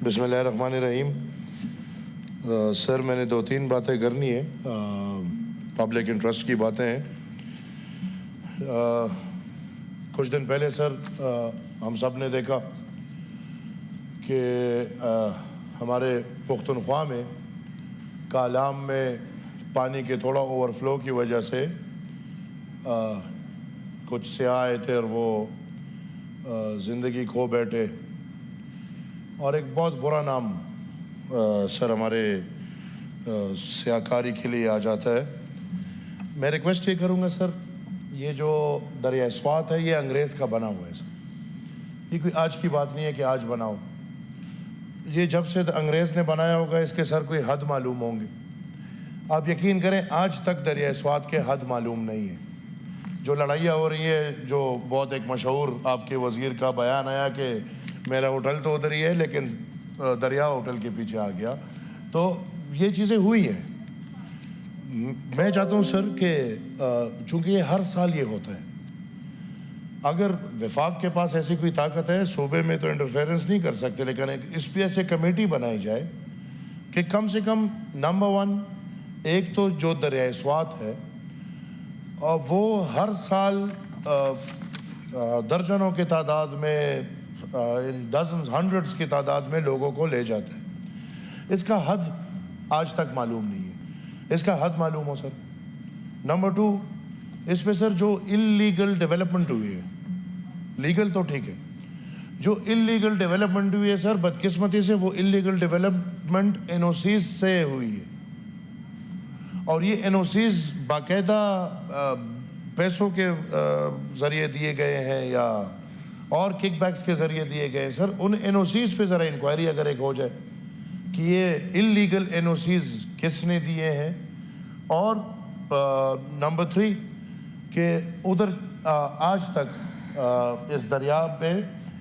بسم اللہ الرحمن الرحیم. سر میں نے 2-3 باتیں کرنی ہے. پبلک انٹرسٹ کی باتیں ہیں. کچھ دن پہلے سر ہم سب نے دیکھا کہ ہمارے پختونخوا میں کالام میں پانی کے تھوڑا اوور فلو کی وجہ سے کچھ سیاح آئے تھے اور وہ زندگی کھو بیٹھے، اور ایک بہت برا نام سر ہمارے سیاہ کاری کے لیے آ جاتا ہے. میں ریکویسٹ یہ کروں گا سر، یہ جو دریائے سوات ہے یہ انگریز کا بنا ہوا ہے سر. یہ کوئی آج کی بات نہیں ہے کہ آج بناؤ. یہ جب سے انگریز نے بنایا ہوگا اس کے سر کوئی حد معلوم ہوں گے. آپ یقین کریں آج تک دریائے سوات کے حد معلوم نہیں ہے. جو لڑائیاں ہو رہی ہے، جو بہت ایک مشہور آپ کے وزیر کا بیان آیا کہ میرا ہوٹل تو ادھر ہی ہے لیکن دریا ہوٹل کے پیچھے آ گیا، تو یہ چیزیں ہوئی ہیں. میں چاہتا ہوں سر کہ چونکہ یہ ہر سال یہ ہوتا ہے، اگر وفاق کے پاس ایسی کوئی طاقت ہے، صوبے میں تو انٹرفیرنس نہیں کر سکتے، لیکن اس پہ ایسے کمیٹی بنائی جائے کہ کم سے کم نمبر 1 ایک تو جو دریائے سوات ہے وہ ہر سال درجنوں کی تعداد میں، ڈزنز ہنڈریڈز کی تعداد میں لوگوں کو لے جاتا ہے. اس کا حد آج تک معلوم نہیں ہے. اس کا حد معلوم ہو سر. نمبر 2، اس پہ سر جو انلیگل ڈیولپمنٹ ہوئی ہے، لیگل تو ٹھیک ہے، جو انلیگل ڈیولپمنٹ ہوئی ہے سر، بدقسمتی سے وہ انلیگل ڈیولپمنٹ این او سیز سے ہوئی ہے، اور یہ این او سیز باقاعدہ پیسوں کے ذریعے دیے گئے ہیں یا اور کک بیکس کے ذریعے دیے گئے ہیں. سر ان این او سیز پہ ذرا انکوائری اگر ایک ہو جائے کہ یہ انلیگل این او سیز کس نے دیے ہیں. اور نمبر 3 کہ ادھر آج تک اس دریا پہ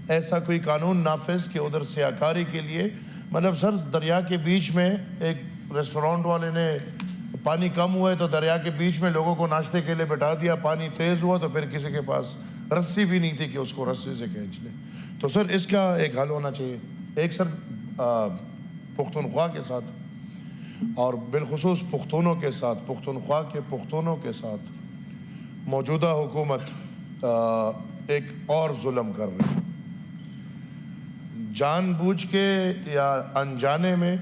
ایسا کوئی قانون نافذ کہ ادھر سیاحکاری کے لیے، مطلب سر دریا کے بیچ میں ایک ریسٹورانٹ والے نے پانی کم ہوا ہے تو دریا کے بیچ میں لوگوں کو ناشتے کے لیے بٹھا دیا، پانی تیز ہوا تو پھر کسی کے پاس رسی بھی نہیں تھی کہ اس کو رسی سے کھینچ لے. تو سر اس کا ایک حل ہونا چاہیے. ایک سر پختونخوا کے ساتھ اور بالخصوص پختونوں کے ساتھ، پختونخوا کے پختونوں کے ساتھ موجودہ حکومت ایک اور ظلم کر رہی ہے. جان بوجھ کے یا انجانے میں،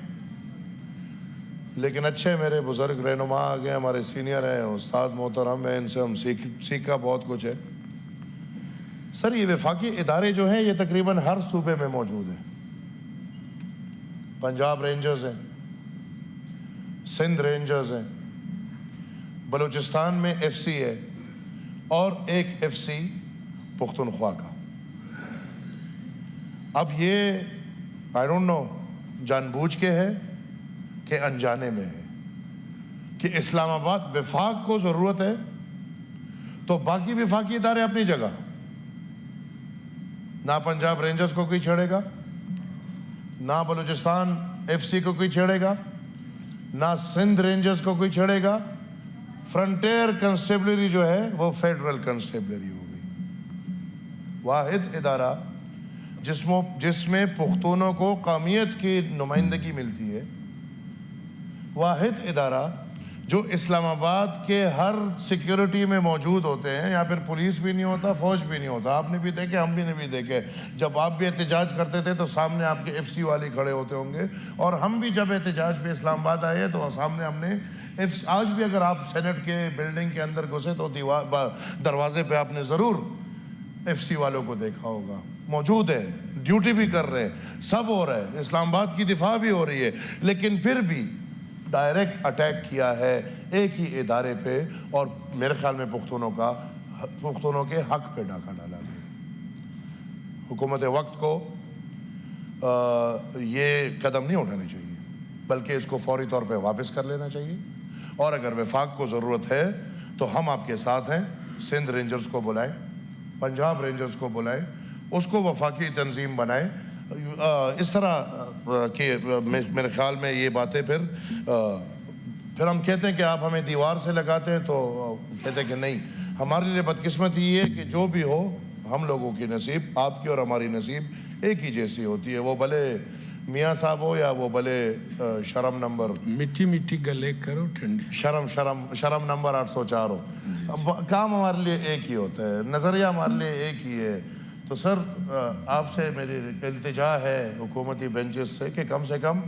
لیکن اچھے میرے بزرگ رہنما آ گئے، ہمارے سینئر ہیں، استاد محترم ہیں، ان سے ہم سیکھا بہت کچھ ہے. سر یہ وفاقی ادارے جو ہیں یہ تقریباً ہر صوبے میں موجود ہیں. پنجاب رینجرز ہیں، سندھ رینجرز ہیں، بلوچستان میں ایف سی ہے، اور ایک ایف سی پختونخوا کا. اب یہ آئی ڈونٹ نو جان بوجھ کے ہے کہ انجانے میں ہے کہ اسلام آباد وفاق کو ضرورت ہے تو باقی وفاقی ادارے اپنی جگہ. نہ پنجاب رینجرز کو کوئی چھیڑے گا، نہ بلوچستان ایف سی کو کوئی چھیڑے گا، نہ سندھ رینجرز کو کوئی چھیڑے گا. فرنٹیئر کنسٹیبلری جو ہے وہ فیڈرل کنسٹیبلری ہو گئی. واحد ادارہ جس میں پختونوں کو قومیت کی نمائندگی ملتی ہے. واحد ادارہ جو اسلام آباد کے ہر سیکیورٹی میں موجود ہوتے ہیں. یہاں پھر پولیس بھی نہیں ہوتا، فوج بھی نہیں ہوتا. آپ نے بھی دیکھے، ہم بھی نے بھی دیکھے. جب آپ بھی احتجاج کرتے تھے تو سامنے آپ کے ایف سی والے کھڑے ہوتے ہوں گے، اور ہم بھی جب احتجاج پہ اسلام آباد آئے تو سامنے ہم نے آج بھی اگر آپ سینٹ کے بلڈنگ کے اندر گھسے تو دروازے پہ آپ نے ضرور ایف سی والوں کو دیکھا ہوگا. موجود ہے، ڈیوٹی بھی کر رہے ہیں، سب ہو رہا ہے، اسلام آباد کی دفاع بھی ہو رہی ہے. لیکن پھر بھی ڈائریکٹ اٹیک کیا ہے ایک ہی ادارے پہ، اور میرے خیال میں پختونوں کے حق پہ ڈاکہ ڈالا گیا. حکومت وقت کو یہ قدم نہیں اٹھانے چاہیے، بلکہ اس کو فوری طور پہ واپس کر لینا چاہیے. اور اگر وفاق کو ضرورت ہے تو ہم آپ کے ساتھ ہیں. سندھ رینجرز کو بلائیں، پنجاب رینجرز کو بلائیں، اس کو وفاقی تنظیم بنائیں. اس طرح کہ میرے خیال میں یہ باتیں پھر ہم کہتے ہیں کہ آپ ہمیں دیوار سے لگاتے ہیں، تو کہتے ہیں کہ نہیں. ہمارے لیے بدقسمتی یہ ہے کہ جو بھی ہو، ہم لوگوں کی نصیب، آپ کی اور ہماری نصیب ایک ہی جیسی ہوتی ہے. وہ بھلے میاں صاحب ہو یا وہ بھلے شرم نمبر میٹھی میٹھی گلے کرو ٹھنڈے. شرم نمبر 804 ہو. کام ہمارے لیے ایک ہی ہوتا ہے, نظریہ ہمارے لیے ایک ہی ہے. تو سر آپ سے میری التجا ہے حکومتی بینچز سے کہ کم سے کم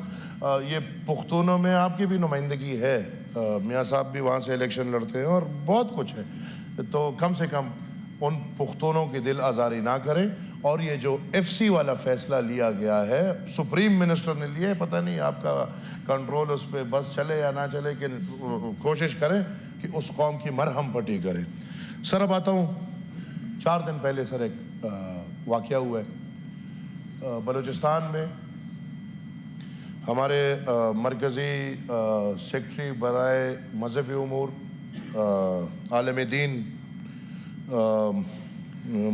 یہ پختونوں میں آپ کی بھی نمائندگی ہے, میاں صاحب بھی وہاں سے الیکشن لڑتے ہیں اور بہت کچھ ہے, تو کم سے کم ان پختونوں کی دل آزاری نہ کریں. اور یہ جو ایف سی والا فیصلہ لیا گیا ہے, سپریم منسٹر نے لیا ہے, پتہ نہیں آپ کا کنٹرول اس پہ بس چلے یا نہ چلے, کہ کوشش کریں کہ اس قوم کی مرہم پٹی کریں. سر اب آتا ہوں, 4 دن پہلے سر ایک واقعہ ہوا ہے بلوچستان میں. ہمارے مرکزی سیکرٹری برائے مذہبی امور عالم دین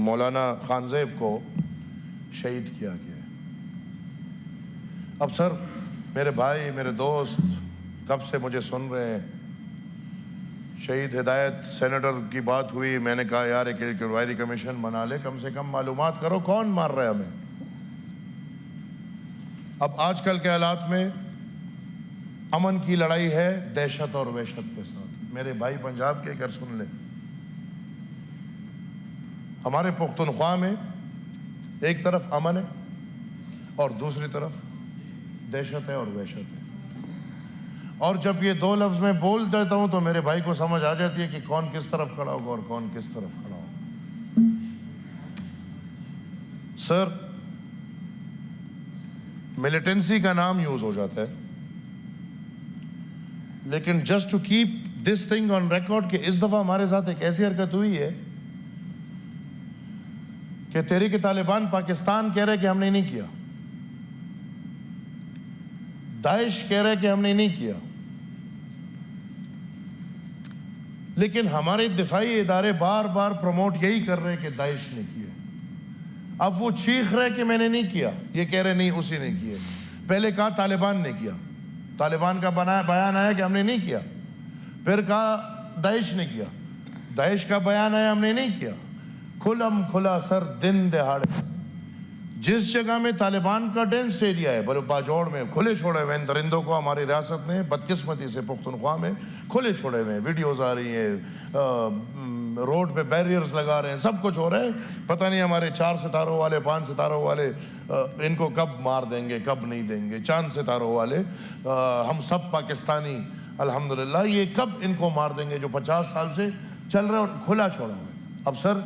مولانا خانزیب کو شہید کیا گیا ہے. اب سر میرے بھائی میرے دوست کب سے مجھے سن رہے ہیں, شہید ہدایت سینیٹر کی بات ہوئی, میں نے کہا یار ایک انکوائری کمیشن بنا لے, کم سے کم معلومات کرو کون مار رہا ہے ہمیں. اب آج کل کے حالات میں امن کی لڑائی ہے دہشت اور وحشت کے ساتھ. میرے بھائی پنجاب کے اگر سن لیں, ہمارے پختونخوا میں ایک طرف امن ہے اور دوسری طرف دہشت ہے اور وحشت ہے. اور جب یہ 2 لفظ میں بول دیتا ہوں تو میرے بھائی کو سمجھ آ جاتی ہے کہ کون کس طرف کھڑا ہوگا اور کون کس طرف کھڑا ہوگا. سر ملیٹنسی کا نام یوز ہو جاتا ہے, لیکن just to keep this thing on record کہ اس دفعہ ہمارے ساتھ ایک ایسی حرکت ہوئی ہے کہ تحریک طالبان پاکستان کہہ رہے کہ ہم نے نہیں کیا, داعش کہہ رہے کہ ہم نے نہیں کیا, لیکن ہمارے دفاعی ادارے بار بار پروموٹ یہی کر رہے کہ داعش نے کیا. اب وہ چیخ رہے کہ میں نے نہیں کیا, یہ کہہ رہے نہیں اسی نے کیے. پہلے کہا طالبان نے کیا, طالبان کا بیان آیا کہ ہم نے نہیں کیا, پھر کہا داعش نے کیا, داعش کا بیان آیا ہم نے نہیں کیا. کھلم کھلا سر دن دہاڑے جس جگہ میں طالبان کا ڈینس ایریا ہے, باجوڑ میں کھلے چھوڑے ہوئے ان درندوں کو ہماری ریاست نے بدقسمتی سے پختونخوا میں کھلے چھوڑے ہوئے ہیں. ویڈیوز آ رہی ہیں, روڈ پہ بیریئرز لگا رہے ہیں, سب کچھ ہو رہا ہے. پتہ نہیں ہمارے 4 ستاروں والے 5 ستاروں والے ان کو کب مار دیں گے کب نہیں دیں گے. چاند ستاروں والے ہم سب پاکستانی الحمدللہ, یہ کب ان کو مار دیں گے جو 50 سال سے چل رہے اور کھلا چھوڑا ہوا ہے. اب سر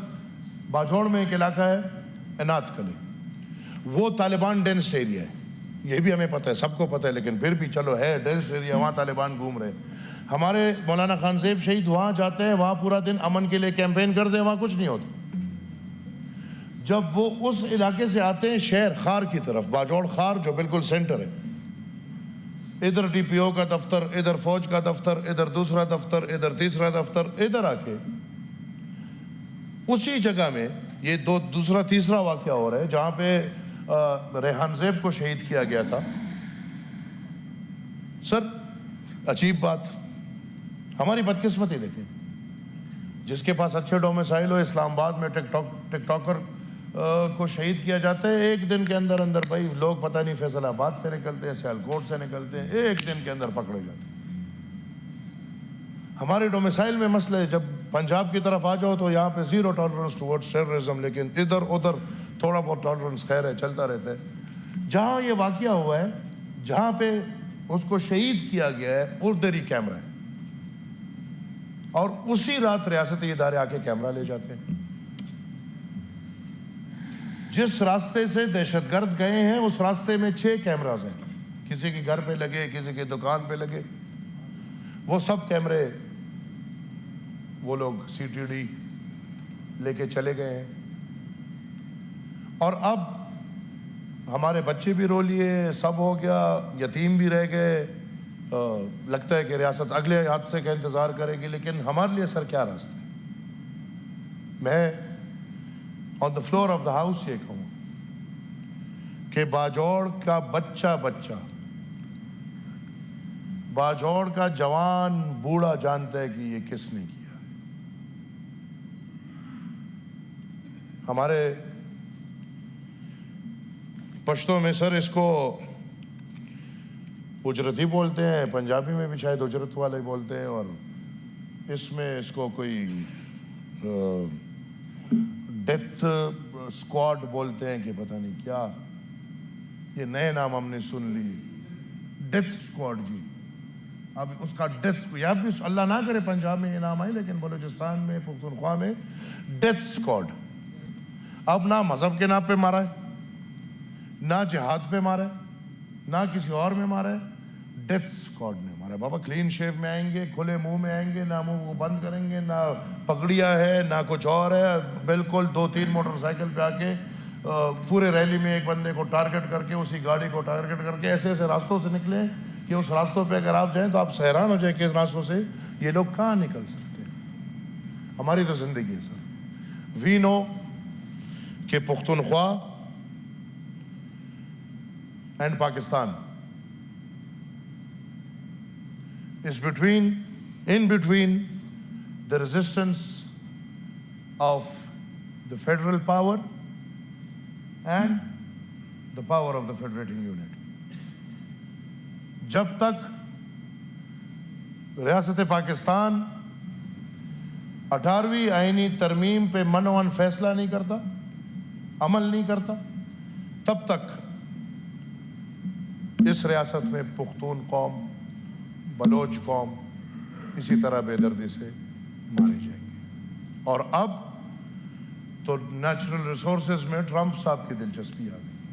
باجوڑ میں ایک علاقہ ہے عناد کلی, وہ طالبان ڈینسڈ ایریا ہے, یہ بھی ہمیں پتہ ہے, سب کو پتہ ہے, لیکن پھر بھی چلو ہے ڈینسڈ ایریا, وہاں طالبان گھوم رہے. ہمارے مولانا خانزیب شہید وہاں جاتے ہیں, وہاں پورا دن امن کے لیے کیمپین کرتے ہیں, وہاں کچھ نہیں ہوتا. جب وہ اس علاقے سے آتے ہیں شہر خار کی طرف, باجوڑ خار جو بالکل سینٹر ہے, ادھر ڈی پی او کا دفتر, ادھر فوج کا دفتر, ادھر دوسرا دفتر, ادھر تیسرا دفتر, ادھر آ کے اسی جگہ میں یہ دوسرا تیسرا واقعہ ہو رہا ہے جہاں پہ ریحان زیب کو شہید کیا گیا تھا. سر عجیب بات, ہماری بدقسمتی دیکھیں, جس کے پاس اچھے ڈومیسائل ہو, اسلام آباد میں ٹک ٹاکر کو شہید کیا جاتا ہے, ایک دن کے اندر اندر بھائی لوگ پتہ نہیں فیصل آباد سے نکلتے ہیں, سیالکوٹ سے نکلتے ہیں, ایک دن کے اندر پکڑے جاتے ہیں. ہمارے ڈومیسائل میں مسئلہ ہے, جب پنجاب کی طرف آ جاؤ تو یہاں پہ 0 ٹالرنس ٹورڈز ٹیررزم, لیکن ادھر ادھر تھوڑا بہت ٹالرنس خیر ہے, چلتا رہتا ہے. جہاں یہ واقعہ ہوا ہے, جہاں پہ اس کو شہید کیا گیا ہے, ادھر ہی کیمرہ ہے, اور اسی رات ریاستی ادارے آ کے کیمرہ لے جاتے ہیں. جس راستے سے دہشت گرد گئے ہیں اس راستے میں 6 کیمراز ہیں, کسی کے گھر پہ لگے, کسی کی دکان پہ لگے. وہ سب کیمرے وہ لوگ سی ٹی ڈی لے کے چلے گئے ہیں. اور اب ہمارے بچے بھی رو لیے, سب ہو گیا, یتیم بھی رہ گئے. لگتا ہے کہ ریاست اگلے حادثے کا انتظار کرے گی, لیکن ہمارے لیے سر کیا راستہ ہے؟ میں on the floor of the house یہ کہوں کہ باجوڑ کا بچہ باجوڑ کا جوان بوڑھا جانتا ہے کہ یہ کس نے کیا ہے. ہمارے پشتوں میں سر اس کو اجرتی بولتے ہیں، پنجابی میں بھی شاید اجرت والے بولتے ہیں، اور اس میں اس کو کوئی ڈیتھ اسکواڈ بولتے ہیں کہ پتہ نہیں کیا، یہ نئے نام ہم نے سن لیے، ڈیتھ اسکواڈ جی. اب اس کا ڈیتھ، یا بھی اللہ نہ کرے پنجاب میں یہ نام آئے، لیکن بلوچستان میں پختونخوا میں ڈیتھ اسکواڈ. اب نہ مذہب کے نام پہ مارا ہے، نہ جہاد پہ مارا ہے، نہ کسی اور میں مارا ہے، ڈیتھ اسکواڈ نے مارا ہے. بابا کلین شیو میں آئیں گے، کھلے منہ میں آئیں گے، نہ منہ کو بند کریں گے، نہ پگڑیاں ہے، نہ کچھ اور ہے، بالکل 2-3 موٹر سائیکل پہ آ کے پورے ریلی میں ایک بندے کو ٹارگٹ کر کے، اسی گاڑی کو ٹارگٹ کر کے ایسے ایسے راستوں سے نکلیں کہ اس راستوں پہ اگر آپ جائیں تو آپ حیران ہو جائیں کہ اس راستوں سے یہ لوگ کہاں نکل سکتے ہیں. ہماری تو زندگی ہے سر. وی نو کہ Pakhtunkhwa and Pakistan is in between the resistance of the federal power and the power of the federating unit. جب تک ریاست پاکستان 18ویں آئینی ترمیم پہ منوان فیصلہ نہیں کرتا، عمل نہیں کرتا، تب تک اس ریاست میں پختون قوم، بلوچ قوم اسی طرح بے دردی سے مارے جائیں گے. اور اب تو نیچرل ریسورسز میں ٹرمپ صاحب کی دلچسپی آ گئی.